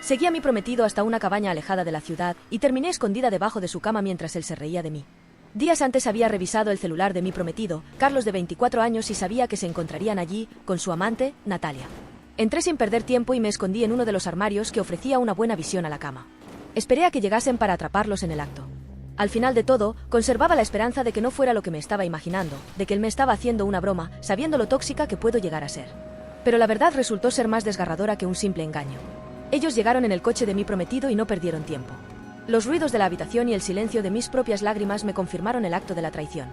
Seguí a mi prometido hasta una cabaña alejada de la ciudad y terminé escondida debajo de su cama mientras él se reía de mí. Días antes había revisado el celular de mi prometido, Carlos, de 24 años, y sabía que se encontrarían allí con su amante, Natalia. Entré sin perder tiempo y me escondí en uno de los armarios que ofrecía una buena visión a la cama. Esperé a que llegasen para atraparlos en el acto. Al final de todo, conservaba la esperanza de que no fuera lo que me estaba imaginando, de que él me estaba haciendo una broma, sabiendo lo tóxica que puedo llegar a ser. Pero la verdad resultó ser más desgarradora que un simple engaño. Ellos llegaron en el coche de mi prometido y no perdieron tiempo. Los ruidos de la habitación y el silencio de mis propias lágrimas me confirmaron el acto de la traición.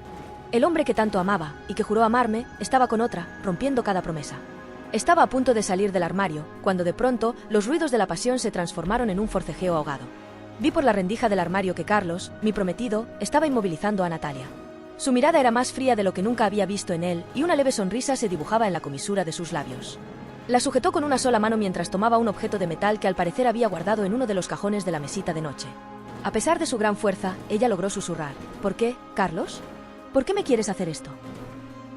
El hombre que tanto amaba, y que juró amarme, estaba con otra, rompiendo cada promesa. Estaba a punto de salir del armario, cuando de pronto, los ruidos de la pasión se transformaron en un forcejeo ahogado. Vi por la rendija del armario que Carlos, mi prometido, estaba inmovilizando a Natalia. Su mirada era más fría de lo que nunca había visto en él, y una leve sonrisa se dibujaba en la comisura de sus labios. La sujetó con una sola mano mientras tomaba un objeto de metal que al parecer había guardado en uno de los cajones de la mesita de noche. A pesar de su gran fuerza, ella logró susurrar: ¿Por qué, Carlos? ¿Por qué me quieres hacer esto?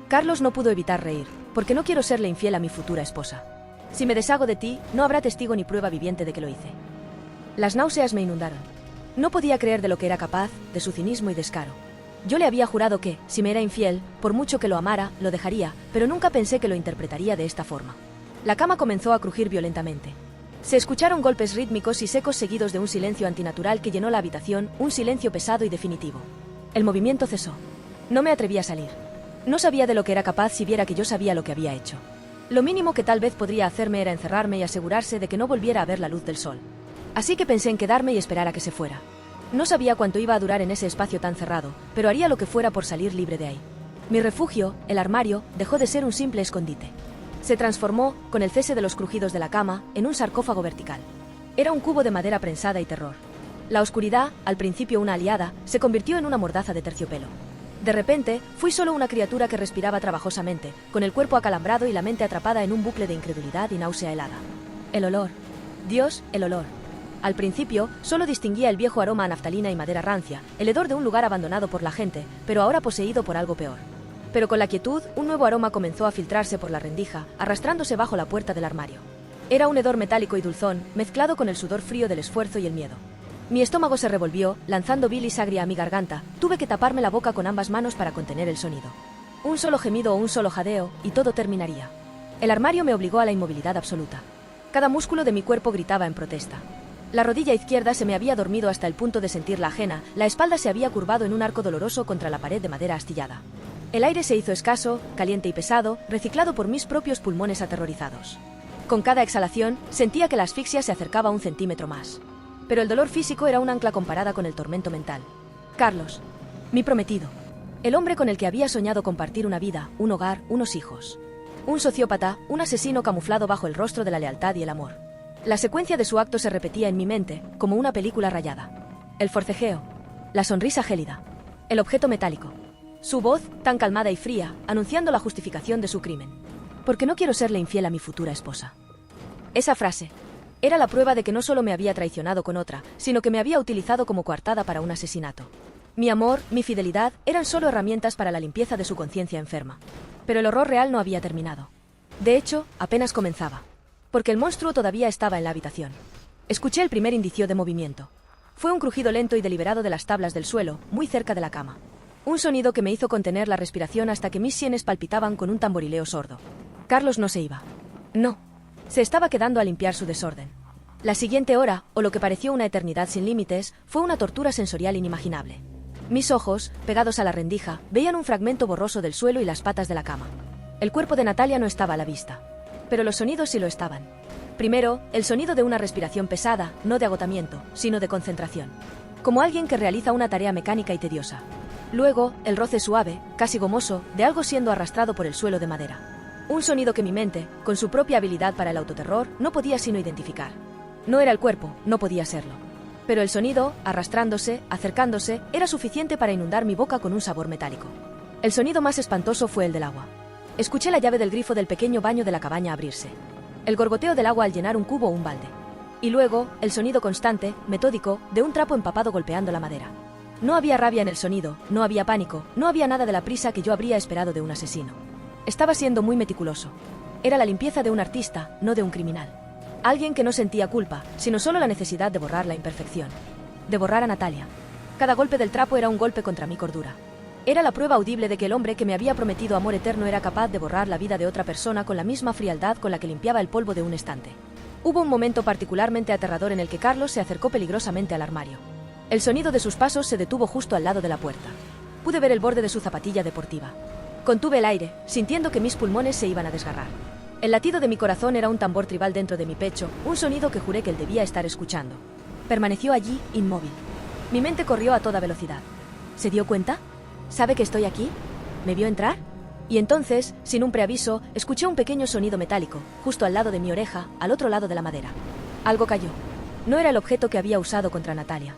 Carlos no pudo evitar reír, porque no quiero serle infiel a mi futura esposa. Si me deshago de ti, no habrá testigo ni prueba viviente de que lo hice. Las náuseas me inundaron. No podía creer de lo que era capaz, de su cinismo y descaro. Yo le había jurado que, si me era infiel, por mucho que lo amara, lo dejaría, pero nunca pensé que lo interpretaría de esta forma. La cama comenzó a crujir violentamente. Se escucharon golpes rítmicos y secos seguidos de un silencio antinatural que llenó la habitación, un silencio pesado y definitivo. El movimiento cesó. No me atreví a salir. No sabía de lo que era capaz si viera que yo sabía lo que había hecho. Lo mínimo que tal vez podría hacerme era encerrarme y asegurarse de que no volviera a ver la luz del sol. Así que pensé en quedarme y esperar a que se fuera. No sabía cuánto iba a durar en ese espacio tan cerrado, pero haría lo que fuera por salir libre de ahí. Mi refugio, el armario, dejó de ser un simple escondite. Se transformó, con el cese de los crujidos de la cama, en un sarcófago vertical. Era un cubo de madera prensada y terror. La oscuridad, al principio una aliada, se convirtió en una mordaza de terciopelo. De repente, fui solo una criatura que respiraba trabajosamente, con el cuerpo acalambrado y la mente atrapada en un bucle de incredulidad y náusea helada. El olor. Dios, el olor. Al principio, solo distinguía el viejo aroma a naftalina y madera rancia, el hedor de un lugar abandonado por la gente, pero ahora poseído por algo peor. Pero con la quietud, un nuevo aroma comenzó a filtrarse por la rendija, arrastrándose bajo la puerta del armario. Era un hedor metálico y dulzón, mezclado con el sudor frío del esfuerzo y el miedo. Mi estómago se revolvió, lanzando bilis agria a mi garganta. Tuve que taparme la boca con ambas manos para contener el sonido. Un solo gemido o un solo jadeo, y todo terminaría. El armario me obligó a la inmovilidad absoluta. Cada músculo de mi cuerpo gritaba en protesta. La rodilla izquierda se me había dormido hasta el punto de sentirla ajena, la espalda se había curvado en un arco doloroso contra la pared de madera astillada. El aire se hizo escaso, caliente y pesado, reciclado por mis propios pulmones aterrorizados. Con cada exhalación, sentía que la asfixia se acercaba un centímetro más. Pero el dolor físico era un ancla comparada con el tormento mental. Carlos, mi prometido. El hombre con el que había soñado compartir una vida, un hogar, unos hijos. Un sociópata, un asesino camuflado bajo el rostro de la lealtad y el amor. La secuencia de su acto se repetía en mi mente, como una película rayada. El forcejeo. La sonrisa gélida. El objeto metálico. Su voz, tan calmada y fría, anunciando la justificación de su crimen. Porque no quiero serle infiel a mi futura esposa. Esa frase era la prueba de que no solo me había traicionado con otra, sino que me había utilizado como coartada para un asesinato. Mi amor, mi fidelidad, eran solo herramientas para la limpieza de su conciencia enferma. Pero el horror real no había terminado. De hecho, apenas comenzaba. Porque el monstruo todavía estaba en la habitación. Escuché el primer indicio de movimiento. Fue un crujido lento y deliberado de las tablas del suelo, muy cerca de la cama. Un sonido que me hizo contener la respiración hasta que mis sienes palpitaban con un tamborileo sordo. Carlos no se iba. No. Se estaba quedando a limpiar su desorden. La siguiente hora, o lo que pareció una eternidad sin límites, fue una tortura sensorial inimaginable. Mis ojos, pegados a la rendija, veían un fragmento borroso del suelo y las patas de la cama. El cuerpo de Natalia no estaba a la vista. Pero los sonidos sí lo estaban. Primero, el sonido de una respiración pesada, no de agotamiento, sino de concentración. Como alguien que realiza una tarea mecánica y tediosa. Luego, el roce suave, casi gomoso, de algo siendo arrastrado por el suelo de madera. Un sonido que mi mente, con su propia habilidad para el autoterror, no podía sino identificar. No era el cuerpo, no podía serlo. Pero el sonido, arrastrándose, acercándose, era suficiente para inundar mi boca con un sabor metálico. El sonido más espantoso fue el del agua. Escuché la llave del grifo del pequeño baño de la cabaña abrirse. El gorgoteo del agua al llenar un cubo o un balde. Y luego, el sonido constante, metódico, de un trapo empapado golpeando la madera. No había rabia en el sonido, no había pánico, no había nada de la prisa que yo habría esperado de un asesino. Estaba siendo muy meticuloso. Era la limpieza de un artista, no de un criminal. Alguien que no sentía culpa, sino solo la necesidad de borrar la imperfección. De borrar a Natalia. Cada golpe del trapo era un golpe contra mi cordura. Era la prueba audible de que el hombre que me había prometido amor eterno era capaz de borrar la vida de otra persona con la misma frialdad con la que limpiaba el polvo de un estante. Hubo un momento particularmente aterrador en el que Carlos se acercó peligrosamente al armario. El sonido de sus pasos se detuvo justo al lado de la puerta. Pude ver el borde de su zapatilla deportiva. Contuve el aire, sintiendo que mis pulmones se iban a desgarrar. El latido de mi corazón era un tambor tribal dentro de mi pecho, un sonido que juré que él debía estar escuchando. Permaneció allí, inmóvil. Mi mente corrió a toda velocidad. ¿Se dio cuenta? ¿Sabe que estoy aquí? ¿Me vio entrar? Y entonces, sin un preaviso, escuché un pequeño sonido metálico, justo al lado de mi oreja, al otro lado de la madera. Algo cayó. No era el objeto que había usado contra Natalia.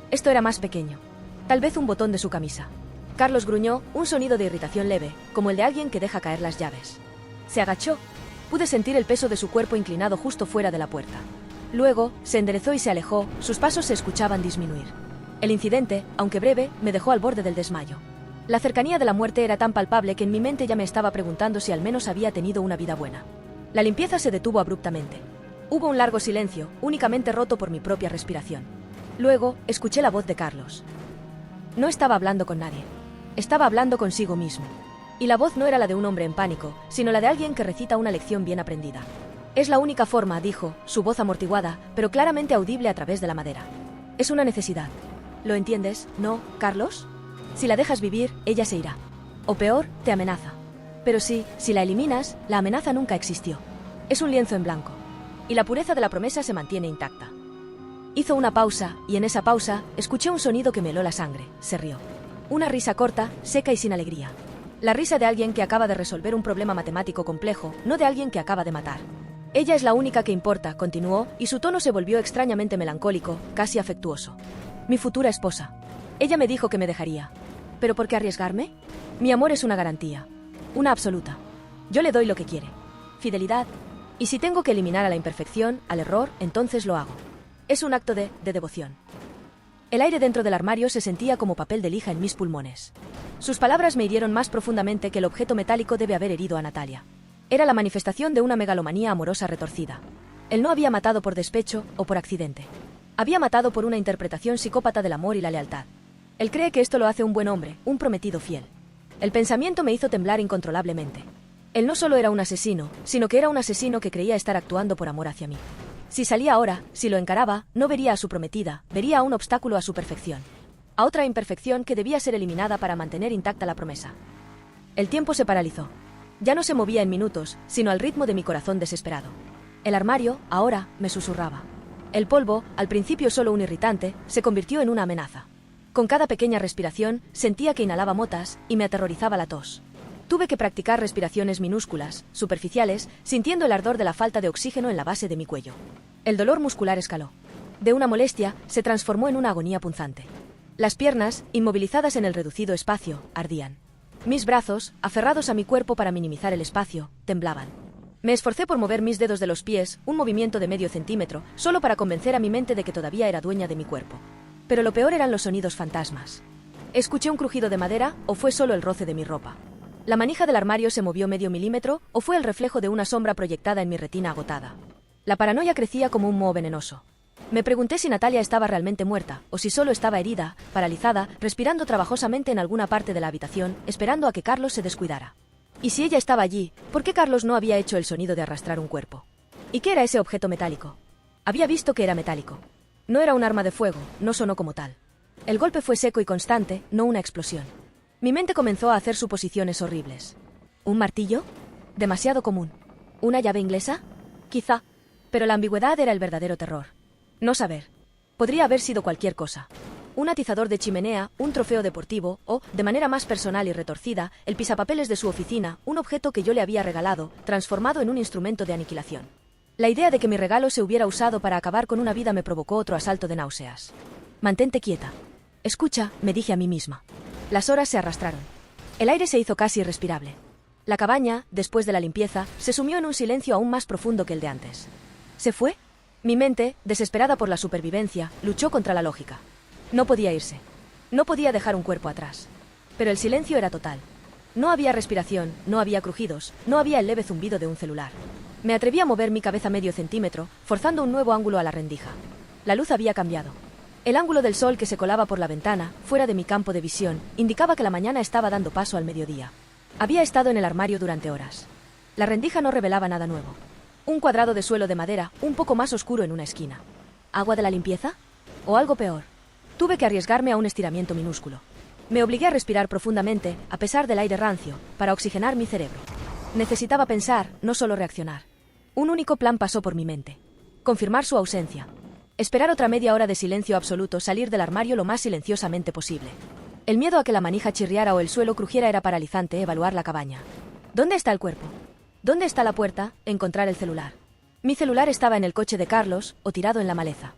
Esto era más pequeño. Tal vez un botón de su camisa. Carlos gruñó, un sonido de irritación leve, como el de alguien que deja caer las llaves. Se agachó. Pude sentir el peso de su cuerpo inclinado justo fuera de la puerta. Luego, se enderezó y se alejó, sus pasos se escuchaban disminuir. El incidente, aunque breve, me dejó al borde del desmayo. La cercanía de la muerte era tan palpable que en mi mente ya me estaba preguntando si al menos había tenido una vida buena. La limpieza se detuvo abruptamente. Hubo un largo silencio, únicamente roto por mi propia respiración. Luego, escuché la voz de Carlos. No estaba hablando con nadie. Estaba hablando consigo mismo. Y la voz no era la de un hombre en pánico, sino la de alguien que recita una lección bien aprendida. Es la única forma, dijo, su voz amortiguada, pero claramente audible a través de la madera. Es una necesidad. ¿Lo entiendes, no, Carlos? Si la dejas vivir, ella se irá. O peor, te amenaza. Pero sí, si la eliminas, la amenaza nunca existió. Es un lienzo en blanco. Y la pureza de la promesa se mantiene intacta. Hizo una pausa, y en esa pausa, escuché un sonido que me heló la sangre. Se rió. Una risa corta, seca y sin alegría. La risa de alguien que acaba de resolver un problema matemático complejo, no de alguien que acaba de matar. Ella es la única que importa, continuó, y su tono se volvió extrañamente melancólico, casi afectuoso. Mi futura esposa. Ella me dijo que me dejaría. ¿Pero por qué arriesgarme? Mi amor es una garantía. Una absoluta. Yo le doy lo que quiere. Fidelidad. Y si tengo que eliminar a la imperfección, al error, entonces lo hago. Es un acto de devoción. El aire dentro del armario se sentía como papel de lija en mis pulmones. Sus palabras me hirieron más profundamente que el objeto metálico debe haber herido a Natalia. Era la manifestación de una megalomanía amorosa retorcida. Él no había matado por despecho o por accidente. Había matado por una interpretación psicópata del amor y la lealtad. Él cree que esto lo hace un buen hombre, un prometido fiel. El pensamiento me hizo temblar incontrolablemente. Él no solo era un asesino, sino que era un asesino que creía estar actuando por amor hacia mí. Si salía ahora, si lo encaraba, no vería a su prometida, vería a un obstáculo a su perfección. A otra imperfección que debía ser eliminada para mantener intacta la promesa. El tiempo se paralizó. Ya no se movía en minutos, sino al ritmo de mi corazón desesperado. El armario, ahora, me susurraba. El polvo, al principio solo un irritante, se convirtió en una amenaza. Con cada pequeña respiración, sentía que inhalaba motas y me aterrorizaba la tos. Tuve que practicar respiraciones minúsculas, superficiales, sintiendo el ardor de la falta de oxígeno en la base de mi cuello. El dolor muscular escaló. De una molestia, se transformó en una agonía punzante. Las piernas, inmovilizadas en el reducido espacio, ardían. Mis brazos, aferrados a mi cuerpo para minimizar el espacio, temblaban. Me esforcé por mover mis dedos de los pies, un movimiento de medio centímetro, solo para convencer a mi mente de que todavía era dueña de mi cuerpo. Pero lo peor eran los sonidos fantasmas. ¿Escuché un crujido de madera o fue solo el roce de mi ropa? ¿La manija del armario se movió medio milímetro o fue el reflejo de una sombra proyectada en mi retina agotada? La paranoia crecía como un moho venenoso. Me pregunté si Natalia estaba realmente muerta o si solo estaba herida, paralizada, respirando trabajosamente en alguna parte de la habitación, esperando a que Carlos se descuidara. Y si ella estaba allí, ¿por qué Carlos no había hecho el sonido de arrastrar un cuerpo? ¿Y qué era ese objeto metálico? Había visto que era metálico. No era un arma de fuego, no sonó como tal. El golpe fue seco y constante, no una explosión. Mi mente comenzó a hacer suposiciones horribles. ¿Un martillo? Demasiado común. ¿Una llave inglesa? Quizá. Pero la ambigüedad era el verdadero terror. No saber. Podría haber sido cualquier cosa. Un atizador de chimenea, un trofeo deportivo o, de manera más personal y retorcida, el pisapapeles de su oficina, un objeto que yo le había regalado, transformado en un instrumento de aniquilación. La idea de que mi regalo se hubiera usado para acabar con una vida me provocó otro asalto de náuseas. Mantente quieta. Escucha, me dije a mí misma. Las horas se arrastraron. El aire se hizo casi irrespirable. La cabaña, después de la limpieza, se sumió en un silencio aún más profundo que el de antes. ¿Se fue? Mi mente, desesperada por la supervivencia, luchó contra la lógica. No podía irse. No podía dejar un cuerpo atrás. Pero el silencio era total. No había respiración, no había crujidos, no había el leve zumbido de un celular. Me atreví a mover mi cabeza medio centímetro, forzando un nuevo ángulo a la rendija. La luz había cambiado. El ángulo del sol que se colaba por la ventana, fuera de mi campo de visión, indicaba que la mañana estaba dando paso al mediodía. Había estado en el armario durante horas. La rendija no revelaba nada nuevo. Un cuadrado de suelo de madera, un poco más oscuro en una esquina. ¿Agua de la limpieza? ¿O algo peor? Tuve que arriesgarme a un estiramiento minúsculo. Me obligué a respirar profundamente, a pesar del aire rancio, para oxigenar mi cerebro. Necesitaba pensar, no solo reaccionar. Un único plan pasó por mi mente. Confirmar su ausencia. Esperar otra media hora de silencio absoluto, salir del armario lo más silenciosamente posible. El miedo a que la manija chirriara o el suelo crujiera era paralizante. Evaluar la cabaña. ¿Dónde está el cuerpo? ¿Dónde está la puerta? Encontrar el celular. Mi celular estaba en el coche de Carlos o tirado en la maleza.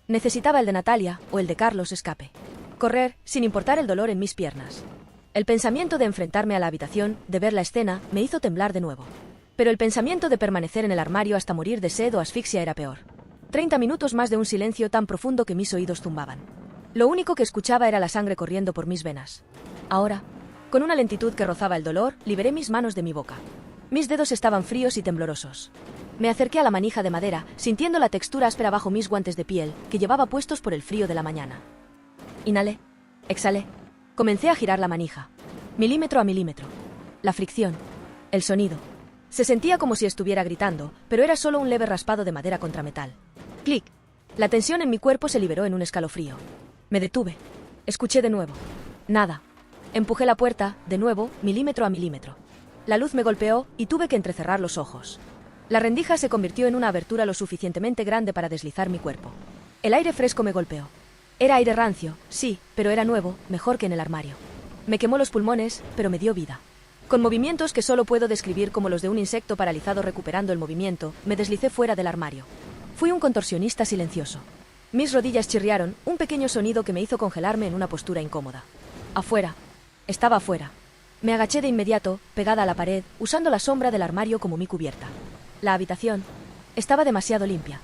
Necesitaba el de Natalia o el de Carlos escape. Correr, sin importar el dolor en mis piernas. El pensamiento de enfrentarme a la habitación, de ver la escena, me hizo temblar de nuevo. Pero el pensamiento de permanecer en el armario hasta morir de sed o asfixia era peor. 30 minutos más de un silencio tan profundo que mis oídos zumbaban. Lo único que escuchaba era la sangre corriendo por mis venas. Ahora, con una lentitud que rozaba el dolor, liberé mis manos de mi boca. Mis dedos estaban fríos y temblorosos. Me acerqué a la manija de madera, sintiendo la textura áspera bajo mis guantes de piel, que llevaba puestos por el frío de la mañana. Inhalé. Exhalé. Comencé a girar la manija. Milímetro a milímetro. La fricción. El sonido. Se sentía como si estuviera gritando, pero era solo un leve raspado de madera contra metal. Clic. La tensión en mi cuerpo se liberó en un escalofrío. Me detuve. Escuché de nuevo. Nada. Empujé la puerta, de nuevo, milímetro a milímetro. La luz me golpeó y tuve que entrecerrar los ojos. La rendija se convirtió en una abertura lo suficientemente grande para deslizar mi cuerpo. El aire fresco me golpeó. Era aire rancio, sí, pero era nuevo, mejor que en el armario. Me quemó los pulmones, pero me dio vida. Con movimientos que solo puedo describir como los de un insecto paralizado recuperando el movimiento, me deslicé fuera del armario. Fui un contorsionista silencioso. Mis rodillas chirriaron, un pequeño sonido que me hizo congelarme en una postura incómoda. Afuera. Estaba afuera. Me agaché de inmediato, pegada a la pared, usando la sombra del armario como mi cubierta. La habitación estaba demasiado limpia.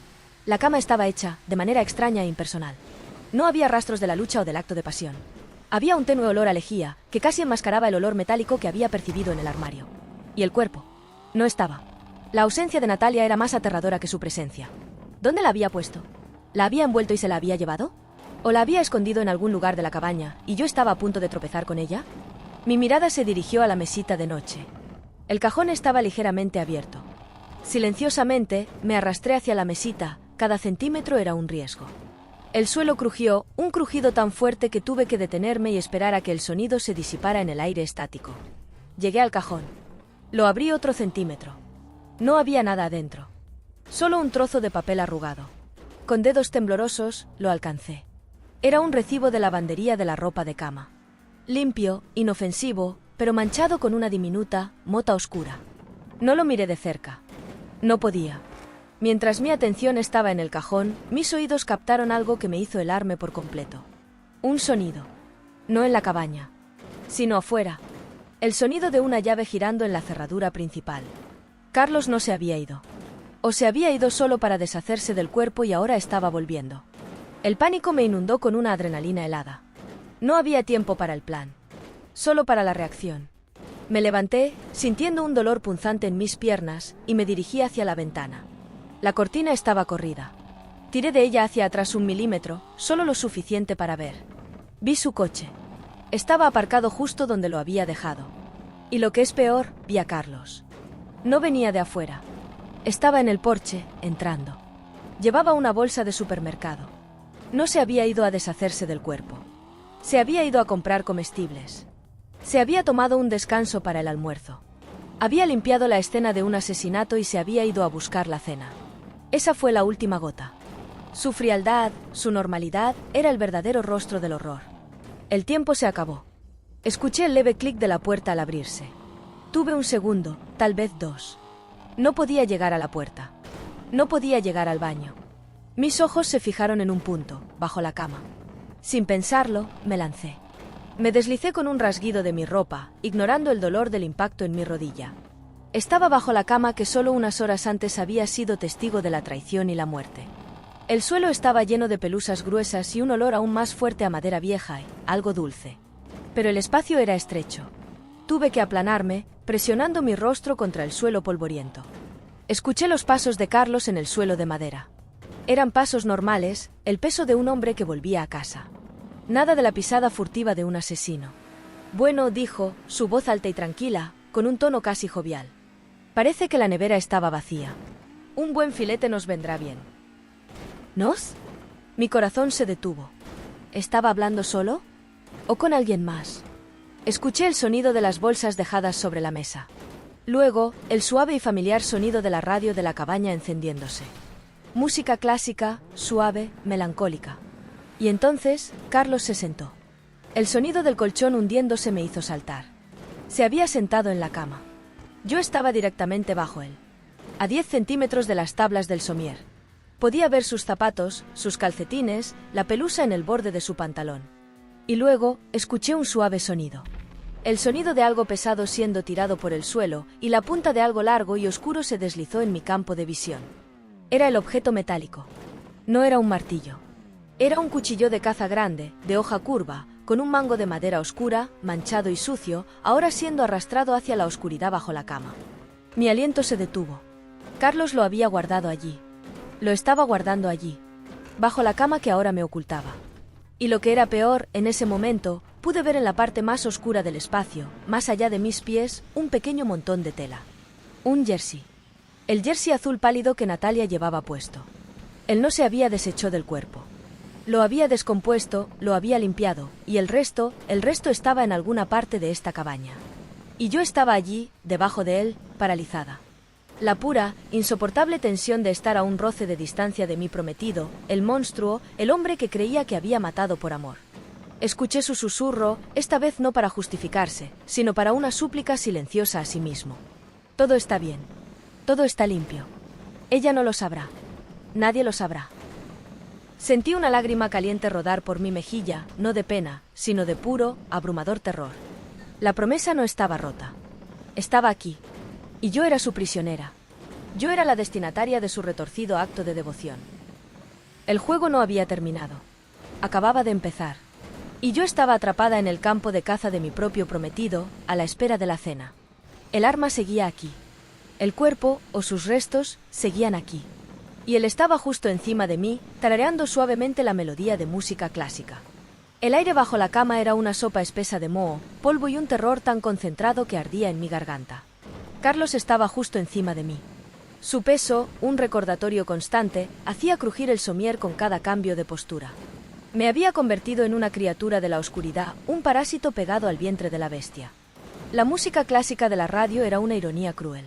La cama estaba hecha, de manera extraña e impersonal. No había rastros de la lucha o del acto de pasión. Había un tenue olor a lejía, que casi enmascaraba el olor metálico que había percibido en el armario. Y el cuerpo. No estaba. La ausencia de Natalia era más aterradora que su presencia. ¿Dónde la había puesto? ¿La había envuelto y se la había llevado? ¿O la había escondido en algún lugar de la cabaña, y yo estaba a punto de tropezar con ella? Mi mirada se dirigió a la mesita de noche. El cajón estaba ligeramente abierto. Silenciosamente, me arrastré hacia la mesita, cada centímetro era un riesgo. El suelo crujió, un crujido tan fuerte que tuve que detenerme y esperar a que el sonido se disipara en el aire estático. Llegué al cajón. Lo abrí otro centímetro. No había nada adentro. Solo un trozo de papel arrugado. Con dedos temblorosos, lo alcancé. Era un recibo de lavandería de la ropa de cama. Limpio, inofensivo, pero manchado con una diminuta mota oscura. No lo miré de cerca. No podía. Mientras mi atención estaba en el cajón, mis oídos captaron algo que me hizo helarme por completo. Un sonido. No en la cabaña, sino afuera. El sonido de una llave girando en la cerradura principal. Carlos no se había ido. O se había ido solo para deshacerse del cuerpo y ahora estaba volviendo. El pánico me inundó con una adrenalina helada. No había tiempo para el plan. Solo para la reacción. Me levanté, sintiendo un dolor punzante en mis piernas, y me dirigí hacia la ventana. La cortina estaba corrida. Tiré de ella hacia atrás 1 milímetro, solo lo suficiente para ver. Vi su coche. Estaba aparcado justo donde lo había dejado. Y lo que es peor, vi a Carlos. No venía de afuera. Estaba en el porche, entrando. Llevaba una bolsa de supermercado. No se había ido a deshacerse del cuerpo. Se había ido a comprar comestibles. Se había tomado un descanso para el almuerzo. Había limpiado la escena de un asesinato y se había ido a buscar la cena. Esa fue la última gota. Su frialdad, su normalidad, era el verdadero rostro del horror. El tiempo se acabó. Escuché el leve clic de la puerta al abrirse. Tuve un segundo, tal vez 2. No podía llegar a la puerta. No podía llegar al baño. Mis ojos se fijaron en un punto, bajo la cama. Sin pensarlo, me lancé. Me deslicé con un rasguido de mi ropa, ignorando el dolor del impacto en mi rodilla. Estaba bajo la cama que solo unas horas antes había sido testigo de la traición y la muerte. El suelo estaba lleno de pelusas gruesas y un olor aún más fuerte a madera vieja y algo dulce. Pero el espacio era estrecho. Tuve que aplanarme, presionando mi rostro contra el suelo polvoriento. Escuché los pasos de Carlos en el suelo de madera. Eran pasos normales, el peso de un hombre que volvía a casa. Nada de la pisada furtiva de un asesino. Bueno, dijo, su voz alta y tranquila, con un tono casi jovial. Parece que la nevera estaba vacía. Un buen filete nos vendrá bien. ¿Nos? Mi corazón se detuvo. ¿Estaba hablando solo? ¿O con alguien más? Escuché el sonido de las bolsas dejadas sobre la mesa. Luego, el suave y familiar sonido de la radio de la cabaña encendiéndose. Música clásica, suave, melancólica. Y entonces, Carlos se sentó. El sonido del colchón hundiéndose me hizo saltar. Se había sentado en la cama. Yo estaba directamente bajo él, a 10 centímetros de las tablas del somier. Podía ver sus zapatos, sus calcetines, la pelusa en el borde de su pantalón. Y luego, escuché un suave sonido. El sonido de algo pesado siendo tirado por el suelo, y la punta de algo largo y oscuro se deslizó en mi campo de visión. Era el objeto metálico. No era un martillo. Era un cuchillo de caza grande, de hoja curva, con un mango de madera oscura, manchado y sucio, ahora siendo arrastrado hacia la oscuridad bajo la cama. Mi aliento se detuvo. Carlos lo había guardado allí. Lo estaba guardando allí, bajo la cama que ahora me ocultaba. Y lo que era peor, en ese momento, pude ver en la parte más oscura del espacio, más allá de mis pies, un pequeño montón de tela. Un jersey. El jersey azul pálido que Natalia llevaba puesto. Él no se había deshecho del cuerpo. Lo había descompuesto, lo había limpiado, y el resto estaba en alguna parte de esta cabaña. Y yo estaba allí, debajo de él, paralizada. La pura, insoportable tensión de estar a un roce de distancia de mi prometido, el monstruo, el hombre que creía que había matado por amor. Escuché su susurro, esta vez no para justificarse, sino para una súplica silenciosa a sí mismo. Todo está bien. Todo está limpio. Ella no lo sabrá. Nadie lo sabrá. Sentí una lágrima caliente rodar por mi mejilla, no de pena, sino de puro, abrumador terror. La promesa no estaba rota. Estaba aquí. Y yo era su prisionera. Yo era la destinataria de su retorcido acto de devoción. El juego no había terminado. Acababa de empezar. Y yo estaba atrapada en el campo de caza de mi propio prometido, a la espera de la cena. El arma seguía aquí. El cuerpo, o sus restos, seguían aquí. Y él estaba justo encima de mí, tarareando suavemente la melodía de música clásica. El aire bajo la cama era una sopa espesa de moho, polvo y un terror tan concentrado que ardía en mi garganta. Carlos estaba justo encima de mí. Su peso, un recordatorio constante, hacía crujir el somier con cada cambio de postura. Me había convertido en una criatura de la oscuridad, un parásito pegado al vientre de la bestia. La música clásica de la radio era una ironía cruel.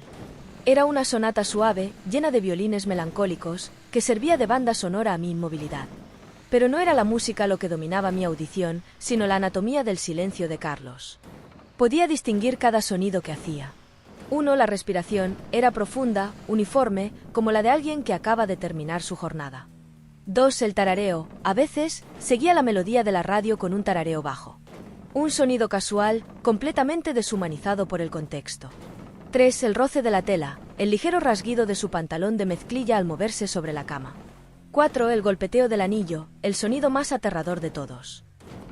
Era una sonata suave, llena de violines melancólicos, que servía de banda sonora a mi inmovilidad. Pero no era la música lo que dominaba mi audición, sino la anatomía del silencio de Carlos. Podía distinguir cada sonido que hacía. 1. La respiración era profunda, uniforme, como la de alguien que acaba de terminar su jornada. 2. El tarareo, a veces, seguía la melodía de la radio con un tarareo bajo. Un sonido casual, completamente deshumanizado por el contexto. 3. El roce de la tela, el ligero rasguido de su pantalón de mezclilla al moverse sobre la cama. 4. El golpeteo del anillo, el sonido más aterrador de todos.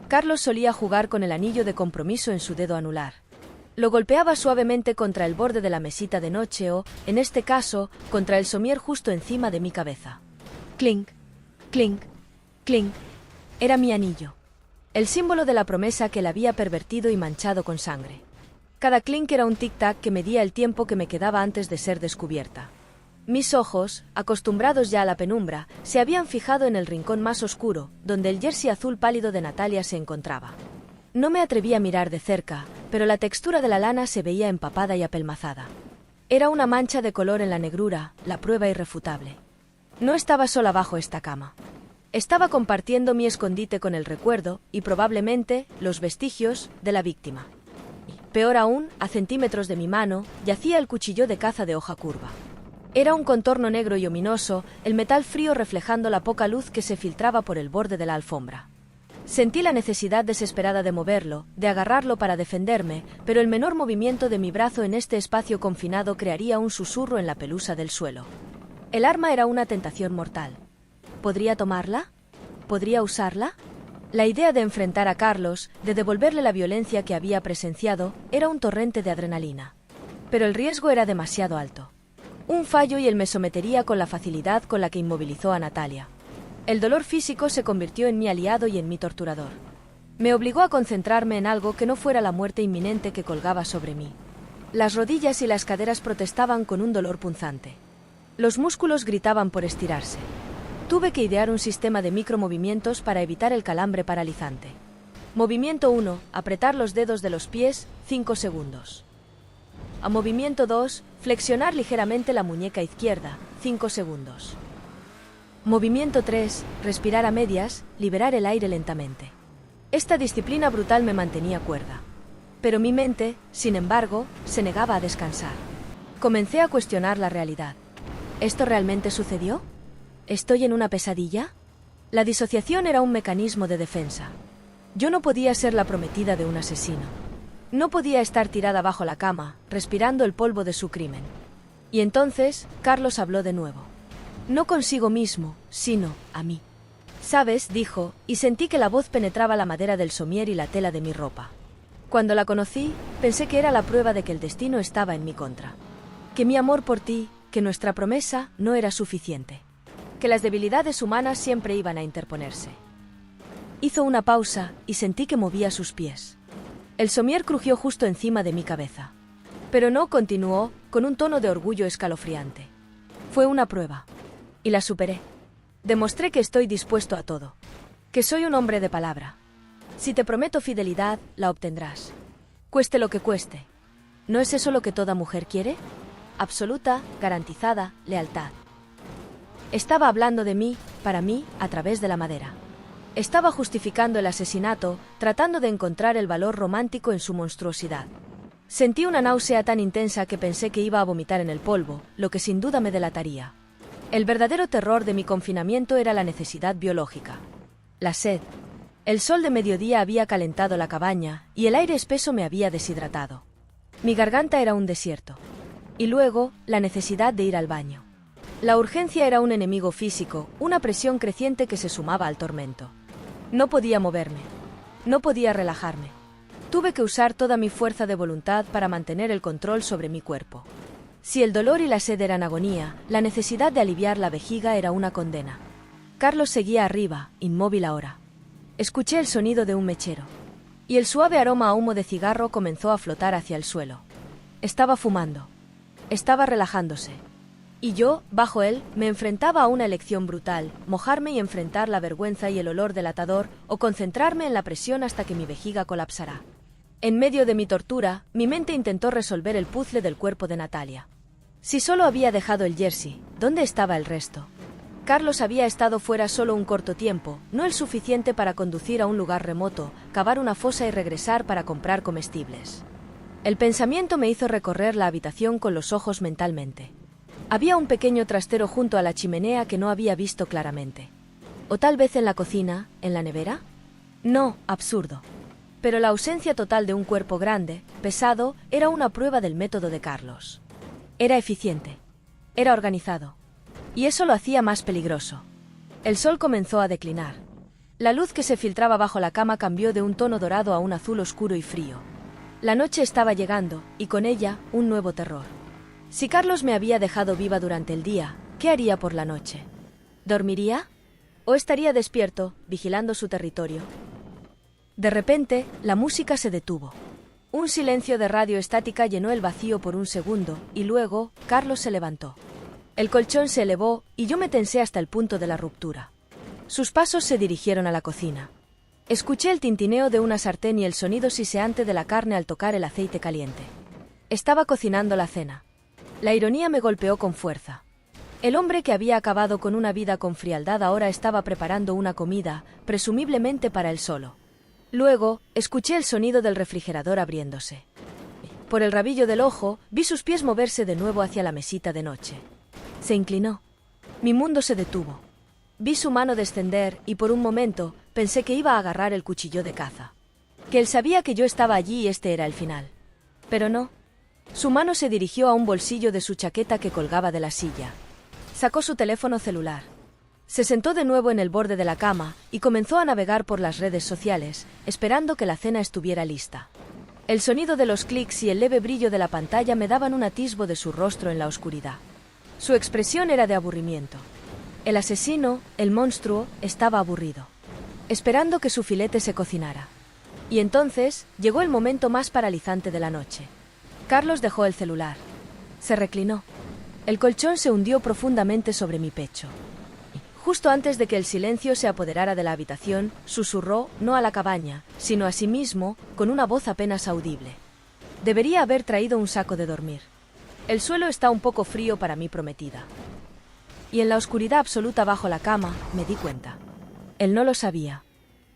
Carlos solía jugar con el anillo de compromiso en su dedo anular. Lo golpeaba suavemente contra el borde de la mesita de noche o, en este caso, contra el somier justo encima de mi cabeza. Clink, clink, clink. Era mi anillo. El símbolo de la promesa que él había pervertido y manchado con sangre. Cada clink era un tic-tac que medía el tiempo que me quedaba antes de ser descubierta. Mis ojos, acostumbrados ya a la penumbra, se habían fijado en el rincón más oscuro, donde el jersey azul pálido de Natalia se encontraba. No me atreví a mirar de cerca, pero la textura de la lana se veía empapada y apelmazada. Era una mancha de color en la negrura, la prueba irrefutable. No estaba sola bajo esta cama. Estaba compartiendo mi escondite con el recuerdo, y probablemente, los vestigios, de la víctima. Peor aún, a centímetros de mi mano, yacía el cuchillo de caza de hoja curva. Era un contorno negro y ominoso, el metal frío reflejando la poca luz que se filtraba por el borde de la alfombra. Sentí la necesidad desesperada de moverlo, de agarrarlo para defenderme, pero el menor movimiento de mi brazo en este espacio confinado crearía un susurro en la pelusa del suelo. El arma era una tentación mortal. ¿Podría tomarla? ¿Podría usarla? La idea de enfrentar a Carlos, de devolverle la violencia que había presenciado, era un torrente de adrenalina. Pero el riesgo era demasiado alto. Un fallo y él me sometería con la facilidad con la que inmovilizó a Natalia. El dolor físico se convirtió en mi aliado y en mi torturador. Me obligó a concentrarme en algo que no fuera la muerte inminente que colgaba sobre mí. Las rodillas y las caderas protestaban con un dolor punzante. Los músculos gritaban por estirarse. Tuve que idear un sistema de micromovimientos para evitar el calambre paralizante. Movimiento 1. Apretar los dedos de los pies, 5 segundos. A movimiento 2. Flexionar ligeramente la muñeca izquierda, 5 segundos. Movimiento 3. Respirar a medias, liberar el aire lentamente. Esta disciplina brutal me mantenía cuerda. Pero mi mente, sin embargo, se negaba a descansar. Comencé a cuestionar la realidad. ¿Esto realmente sucedió? ¿Estoy en una pesadilla? La disociación era un mecanismo de defensa. Yo no podía ser la prometida de un asesino. No podía estar tirada bajo la cama, respirando el polvo de su crimen. Y entonces, Carlos habló de nuevo. No consigo mismo, sino a mí. ¿Sabes?, dijo, y sentí que la voz penetraba la madera del somier y la tela de mi ropa. Cuando la conocí, pensé que era la prueba de que el destino estaba en mi contra. Que mi amor por ti, que nuestra promesa, no era suficiente. Que las debilidades humanas siempre iban a interponerse. Hizo una pausa y sentí que movía sus pies. El somier crujió justo encima de mi cabeza. Pero no, continuó, con un tono de orgullo escalofriante. Fue una prueba. Y la superé. Demostré que estoy dispuesto a todo. Que soy un hombre de palabra. Si te prometo fidelidad, la obtendrás. Cueste lo que cueste. ¿No es eso lo que toda mujer quiere? Absoluta, garantizada, lealtad. Estaba hablando de mí, para mí, a través de la madera. Estaba justificando el asesinato, tratando de encontrar el valor romántico en su monstruosidad. Sentí una náusea tan intensa que pensé que iba a vomitar en el polvo, lo que sin duda me delataría. El verdadero terror de mi confinamiento era la necesidad biológica. La sed. El sol de mediodía había calentado la cabaña, y el aire espeso me había deshidratado. Mi garganta era un desierto. Y luego, la necesidad de ir al baño. La urgencia era un enemigo físico, una presión creciente que se sumaba al tormento. No podía moverme. No podía relajarme. Tuve que usar toda mi fuerza de voluntad para mantener el control sobre mi cuerpo. Si el dolor y la sed eran agonía, la necesidad de aliviar la vejiga era una condena. Carlos seguía arriba, inmóvil ahora. Escuché el sonido de un mechero. Y el suave aroma a humo de cigarro comenzó a flotar hacia el suelo. Estaba fumando. Estaba relajándose. Y yo, bajo él, me enfrentaba a una elección brutal, mojarme y enfrentar la vergüenza y el olor delatador, o concentrarme en la presión hasta que mi vejiga colapsara. En medio de mi tortura, mi mente intentó resolver el puzzle del cuerpo de Natalia. Si solo había dejado el jersey, ¿dónde estaba el resto? Carlos había estado fuera solo un corto tiempo, no el suficiente para conducir a un lugar remoto, cavar una fosa y regresar para comprar comestibles. El pensamiento me hizo recorrer la habitación con los ojos mentalmente. Había un pequeño trastero junto a la chimenea que no había visto claramente. ¿O tal vez en la cocina, en la nevera? No, absurdo. Pero la ausencia total de un cuerpo grande, pesado, era una prueba del método de Carlos. Era eficiente. Era organizado. Y eso lo hacía más peligroso. El sol comenzó a declinar. La luz que se filtraba bajo la cama cambió de un tono dorado a un azul oscuro y frío. La noche estaba llegando, y con ella, un nuevo terror. Si Carlos me había dejado viva durante el día, ¿qué haría por la noche? ¿Dormiría? ¿O estaría despierto, vigilando su territorio? De repente, la música se detuvo. Un silencio de radio estática llenó el vacío por un segundo, y luego, Carlos se levantó. El colchón se elevó, y yo me tensé hasta el punto de la ruptura. Sus pasos se dirigieron a la cocina. Escuché el tintineo de una sartén y el sonido siseante de la carne al tocar el aceite caliente. Estaba cocinando la cena. La ironía me golpeó con fuerza. El hombre que había acabado con una vida con frialdad ahora estaba preparando una comida, presumiblemente para él solo. Luego, escuché el sonido del refrigerador abriéndose. Por el rabillo del ojo, vi sus pies moverse de nuevo hacia la mesita de noche. Se inclinó. Mi mundo se detuvo. Vi su mano descender y por un momento pensé que iba a agarrar el cuchillo de caza. Que él sabía que yo estaba allí y este era el final. Pero no. Su mano se dirigió a un bolsillo de su chaqueta que colgaba de la silla. Sacó su teléfono celular. Se sentó de nuevo en el borde de la cama y comenzó a navegar por las redes sociales, esperando que la cena estuviera lista. El sonido de los clics y el leve brillo de la pantalla me daban un atisbo de su rostro en la oscuridad. Su expresión era de aburrimiento. El asesino, el monstruo, estaba aburrido, esperando que su filete se cocinara. Y entonces llegó el momento más paralizante de la noche. Carlos dejó el celular. Se reclinó. El colchón se hundió profundamente sobre mi pecho. Justo antes de que el silencio se apoderara de la habitación, susurró, no a la cabaña, sino a sí mismo, con una voz apenas audible. Debería haber traído un saco de dormir. El suelo está un poco frío para mi prometida. Y en la oscuridad absoluta bajo la cama, me di cuenta. Él no lo sabía.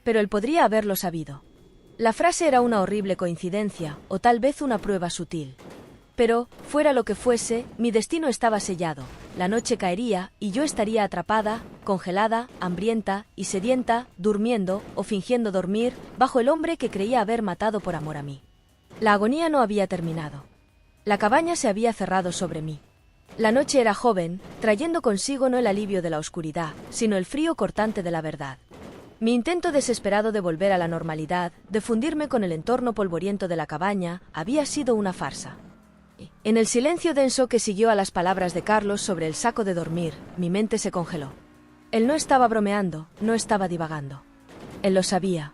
Pero él podría haberlo sabido. La frase era una horrible coincidencia, o tal vez una prueba sutil. Pero, fuera lo que fuese, mi destino estaba sellado. La noche caería, y yo estaría atrapada, congelada, hambrienta y sedienta, durmiendo, o fingiendo dormir, bajo el hombre que creía haber matado por amor a mí. La agonía no había terminado. La cabaña se había cerrado sobre mí. La noche era joven, trayendo consigo no el alivio de la oscuridad, sino el frío cortante de la verdad. Mi intento desesperado de volver a la normalidad, de fundirme con el entorno polvoriento de la cabaña, había sido una farsa. En el silencio denso que siguió a las palabras de Carlos sobre el saco de dormir, mi mente se congeló. Él no estaba bromeando, no estaba divagando. Él lo sabía.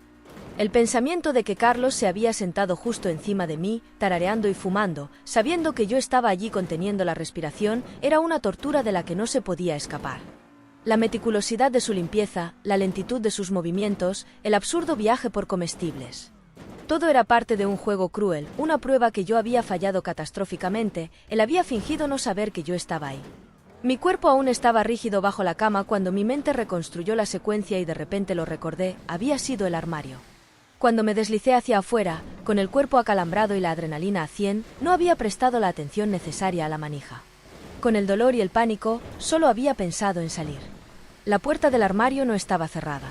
El pensamiento de que Carlos se había sentado justo encima de mí, tarareando y fumando, sabiendo que yo estaba allí conteniendo la respiración, era una tortura de la que no se podía escapar. La meticulosidad de su limpieza, la lentitud de sus movimientos, el absurdo viaje por comestibles. Todo era parte de un juego cruel, una prueba que yo había fallado catastróficamente. Él había fingido no saber que yo estaba ahí. Mi cuerpo aún estaba rígido bajo la cama cuando mi mente reconstruyó la secuencia y de repente lo recordé, había sido el armario. Cuando me deslicé hacia afuera, con el cuerpo acalambrado y la adrenalina a 100, no había prestado la atención necesaria a la manija. Con el dolor y el pánico, solo había pensado en salir. La puerta del armario no estaba cerrada.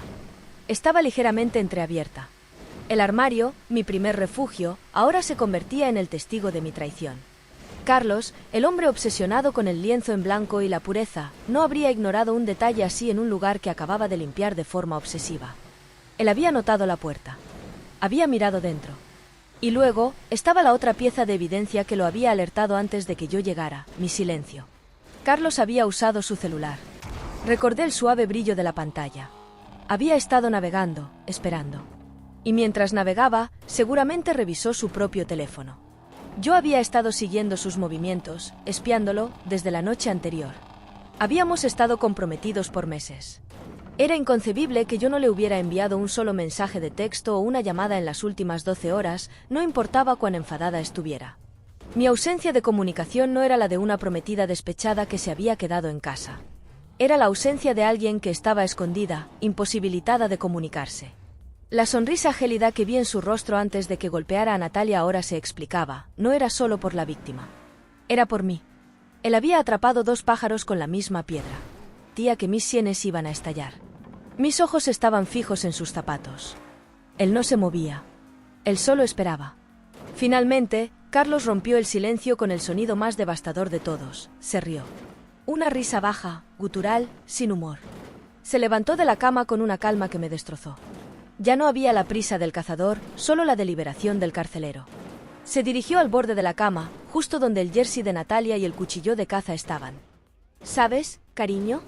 Estaba ligeramente entreabierta. El armario, mi primer refugio, ahora se convertía en el testigo de mi traición. Carlos, el hombre obsesionado con el lienzo en blanco y la pureza, no habría ignorado un detalle así en un lugar que acababa de limpiar de forma obsesiva. Él había notado la puerta. Había mirado dentro. Y luego, estaba la otra pieza de evidencia que lo había alertado antes de que yo llegara, mi silencio. Carlos había usado su celular. Recordé el suave brillo de la pantalla. Había estado navegando, esperando. Y mientras navegaba, seguramente revisó su propio teléfono. Yo había estado siguiendo sus movimientos, espiándolo, desde la noche anterior. Habíamos estado comprometidos por meses. Era inconcebible que yo no le hubiera enviado un solo mensaje de texto o una llamada en las últimas 12 horas, no importaba cuán enfadada estuviera. Mi ausencia de comunicación no era la de una prometida despechada que se había quedado en casa. Era la ausencia de alguien que estaba escondida, imposibilitada de comunicarse. La sonrisa gélida que vi en su rostro antes de que golpeara a Natalia ahora se explicaba, no era solo por la víctima. Era por mí. Él había atrapado 2 pájaros con la misma piedra. Sentía que mis sienes iban a estallar. Mis ojos estaban fijos en sus zapatos. Él no se movía. Él solo esperaba. Finalmente, Carlos rompió el silencio con el sonido más devastador de todos. Se rió. Una risa baja, gutural, sin humor. Se levantó de la cama con una calma que me destrozó. Ya no había la prisa del cazador, solo la deliberación del carcelero. Se dirigió al borde de la cama, justo donde el jersey de Natalia y el cuchillo de caza estaban. ¿Sabes, cariño?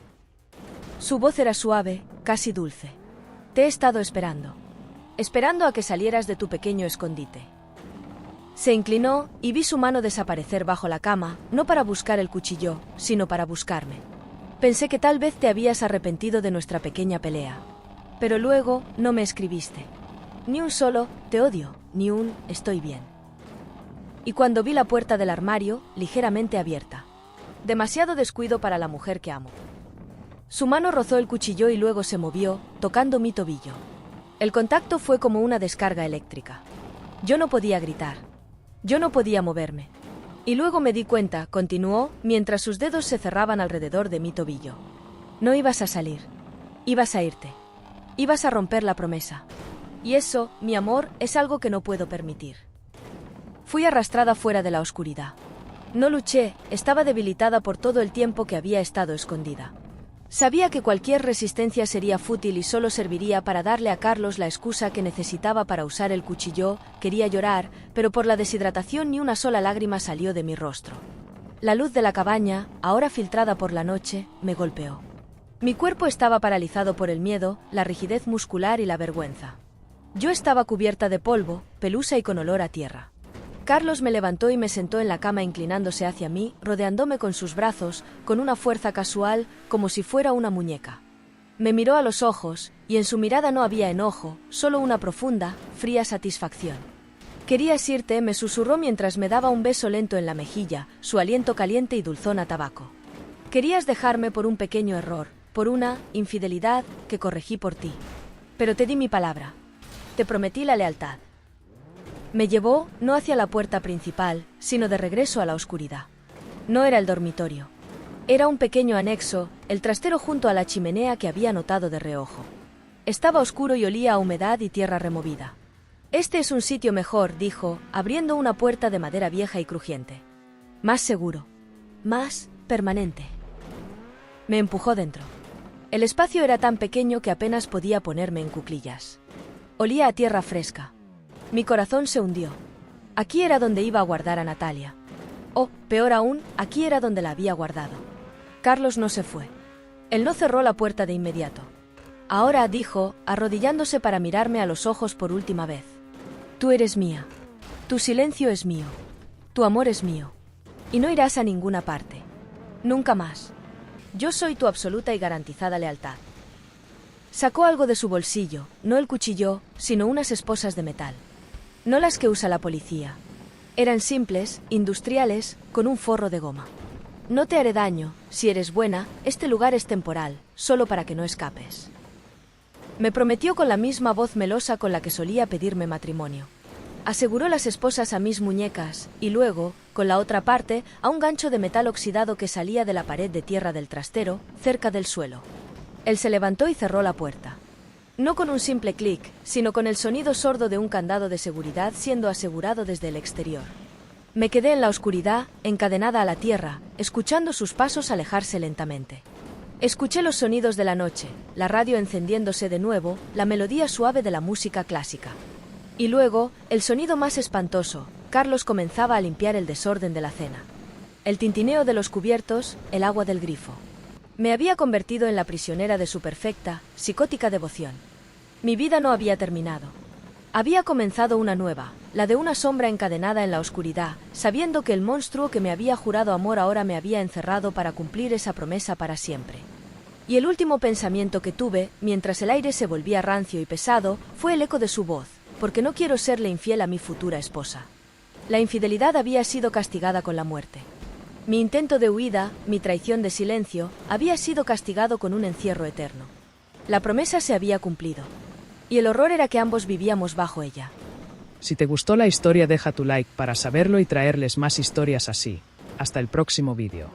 Su voz era suave, casi dulce. Te he estado esperando. Esperando a que salieras de tu pequeño escondite. Se inclinó, y vi su mano desaparecer bajo la cama, no para buscar el cuchillo, sino para buscarme. Pensé que tal vez te habías arrepentido de nuestra pequeña pelea. Pero luego, no me escribiste. Ni un solo, te odio, ni un, estoy bien. Y cuando vi la puerta del armario, ligeramente abierta. Demasiado descuido para la mujer que amo. Su mano rozó el cuchillo y luego se movió, tocando mi tobillo. El contacto fue como una descarga eléctrica. Yo no podía gritar. Yo no podía moverme. Y luego me di cuenta, continuó, mientras sus dedos se cerraban alrededor de mi tobillo. No ibas a salir. Ibas a irte. Ibas a romper la promesa. Y eso, mi amor, es algo que no puedo permitir. Fui arrastrada fuera de la oscuridad. No luché, estaba debilitada por todo el tiempo que había estado escondida. Sabía que cualquier resistencia sería fútil y solo serviría para darle a Carlos la excusa que necesitaba para usar el cuchillo. Quería llorar, pero por la deshidratación ni una sola lágrima salió de mi rostro. La luz de la cabaña, ahora filtrada por la noche, me golpeó. Mi cuerpo estaba paralizado por el miedo, la rigidez muscular y la vergüenza. Yo estaba cubierta de polvo, pelusa y con olor a tierra. Carlos me levantó y me sentó en la cama inclinándose hacia mí, rodeándome con sus brazos, con una fuerza casual, como si fuera una muñeca. Me miró a los ojos, y en su mirada no había enojo, solo una profunda, fría satisfacción. «Querías irte», me susurró mientras me daba un beso lento en la mejilla, su aliento caliente y dulzón a tabaco. «Querías dejarme por un pequeño error, por una infidelidad que corregí por ti. Pero te di mi palabra. Te prometí la lealtad». Me llevó, no hacia la puerta principal, sino de regreso a la oscuridad. No era el dormitorio. Era un pequeño anexo, el trastero junto a la chimenea que había notado de reojo. Estaba oscuro y olía a humedad y tierra removida. «Este es un sitio mejor», dijo, abriendo una puerta de madera vieja y crujiente. «Más seguro. Más permanente». Me empujó dentro. El espacio era tan pequeño que apenas podía ponerme en cuclillas. Olía a tierra fresca. Mi corazón se hundió. Aquí era donde iba a guardar a Natalia. O, peor aún, aquí era donde la había guardado. Carlos no se fue. Él no cerró la puerta de inmediato. «Ahora», dijo, arrodillándose para mirarme a los ojos por última vez. «Tú eres mía. Tu silencio es mío. Tu amor es mío. Y no irás a ninguna parte. Nunca más. Yo soy tu absoluta y garantizada lealtad». Sacó algo de su bolsillo, no el cuchillo, sino unas esposas de metal. No las que usa la policía. Eran simples, industriales, con un forro de goma. «No te haré daño, si eres buena, este lugar es temporal, solo para que no escapes». Me prometió con la misma voz melosa con la que solía pedirme matrimonio. Aseguró las esposas a mis muñecas, y luego, con la otra parte, a un gancho de metal oxidado que salía de la pared de tierra del trastero, cerca del suelo. Él se levantó y cerró la puerta. No con un simple clic, sino con el sonido sordo de un candado de seguridad siendo asegurado desde el exterior. Me quedé en la oscuridad, encadenada a la tierra, escuchando sus pasos alejarse lentamente. Escuché los sonidos de la noche, la radio encendiéndose de nuevo, la melodía suave de la música clásica. Y luego, el sonido más espantoso, Carlos comenzaba a limpiar el desorden de la cena. El tintineo de los cubiertos, el agua del grifo. Me había convertido en la prisionera de su perfecta, psicótica devoción. Mi vida no había terminado. Había comenzado una nueva, la de una sombra encadenada en la oscuridad, sabiendo que el monstruo que me había jurado amor ahora me había encerrado para cumplir esa promesa para siempre. Y el último pensamiento que tuve, mientras el aire se volvía rancio y pesado, fue el eco de su voz, porque no quiero serle infiel a mi futura esposa. La infidelidad había sido castigada con la muerte. Mi intento de huida, mi traición de silencio, había sido castigado con un encierro eterno. La promesa se había cumplido. Y el horror era que ambos vivíamos bajo ella. Si te gustó la historia, deja tu like para saberlo y traerles más historias así. Hasta el próximo vídeo.